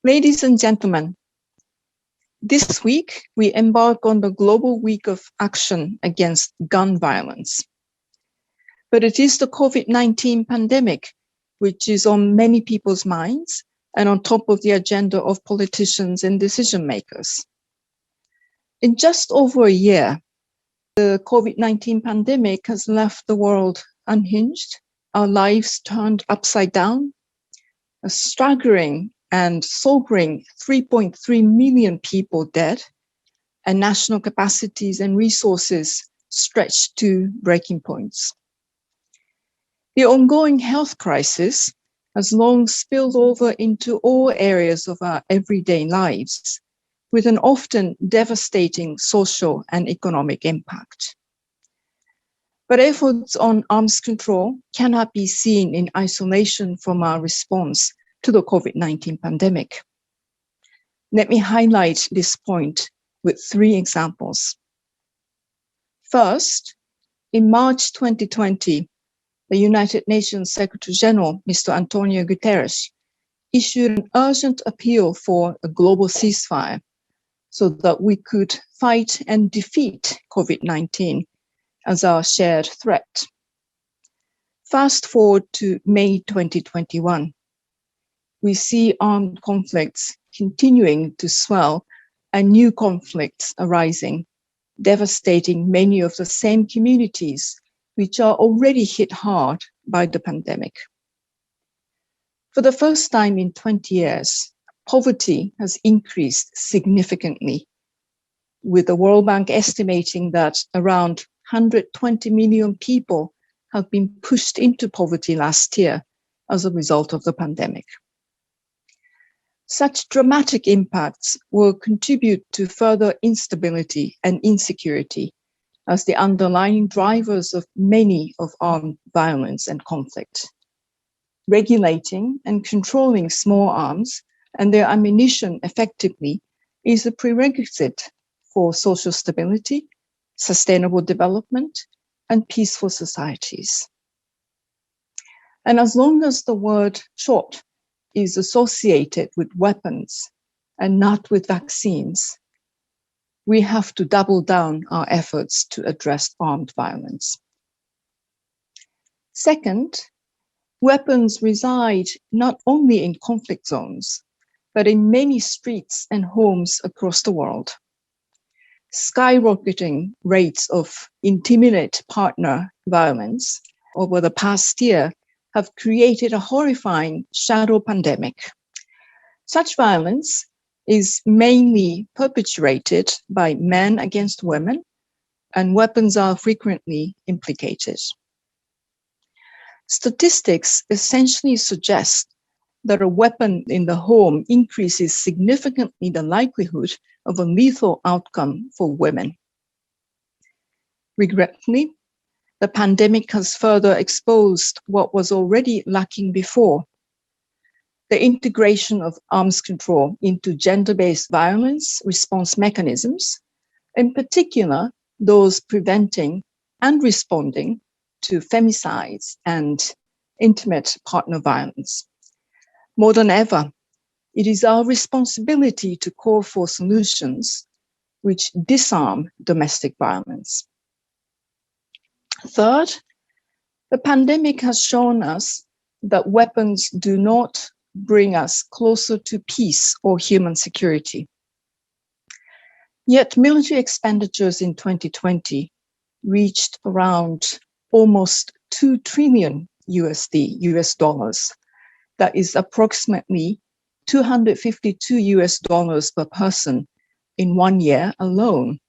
Ladies and gentlemen, this week we embark on the Global Week of Action Against Gun Violence. But it is the COVID-19 pandemic which is on many people's minds and on top of the agenda of politicians and decision makers. In just over a year, the COVID-19 pandemic has left the world unhinged, our lives turned upside down, a staggering and sobering 3.3 million people dead, and national capacities and resources stretched to breaking points. The ongoing health crisis has long spilled over into all areas of our everyday lives, with an often devastating social and economic impact. But efforts on arms control cannot be seen in isolation from our response to the COVID-19 pandemic. Let me highlight this point with 3 examples. First, in March 2020, the United Nations Secretary General, Mr. Antonio Guterres, issued an urgent appeal for a global ceasefire so that we could fight and defeat COVID-19 as our shared threat. Fast forward to May 2021. We see armed conflicts continuing to swell and new conflicts arising, devastating many of the same communities which are already hit hard by the pandemic. For the first time in 20 years, poverty has increased significantly, with the World Bank estimating that around 120 million people have been pushed into poverty last year as a result of the pandemic. Such dramatic impacts will contribute to further instability and insecurity as the underlying drivers of many of armed violence and conflict. Regulating and controlling small arms and their ammunition effectively is a prerequisite for social stability, sustainable development, and peaceful societies. And as long as the word shot is associated with weapons and not with vaccines, we have to double down our efforts to address armed violence. Second, weapons reside not only in conflict zones, but in many streets and homes across the world. Skyrocketing rates of intimate partner violence over the past year have created a horrifying shadow pandemic. Such violence is mainly perpetrated by men against women, and weapons are frequently implicated. Statistics essentially suggest that a weapon in the home increases significantly the likelihood of a lethal outcome for women. Regretfully, the pandemic has further exposed what was already lacking before: the integration of arms control into gender-based violence response mechanisms, in particular those preventing and responding to femicides and intimate partner violence. More than ever, it is our responsibility to call for solutions which disarm domestic violence. Third, the pandemic has shown us that weapons do not bring us closer to peace or human security. Yet military expenditures in 2020 reached around almost 2 trillion US dollars. That is approximately $252 per person in 1 year alone,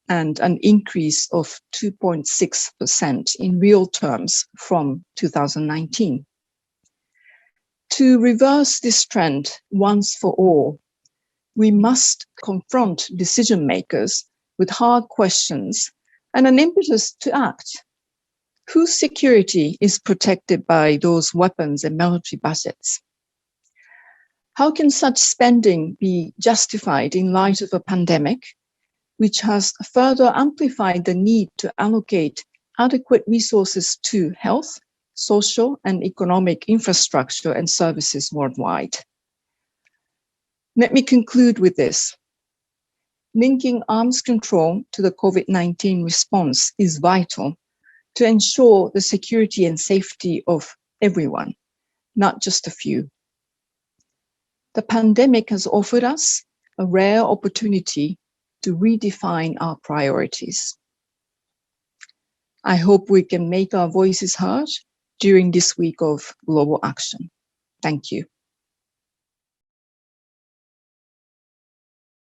and an increase of 2.6% in real terms from 2019. To reverse this trend once for all, we must confront decision makers with hard questions and an impetus to act. Whose security is protected by those weapons and military budgets? How can such spending be justified in light of a pandemic, which has further amplified the need to allocate adequate resources to health, social, and economic infrastructure and services worldwide? Let me conclude with this. Linking arms control to the COVID-19 response is vital to ensure the security and safety of everyone, not just a few. The pandemic has offered us a rare opportunity to redefine our priorities. I hope we can make our voices heard during this week of global action. Thank you.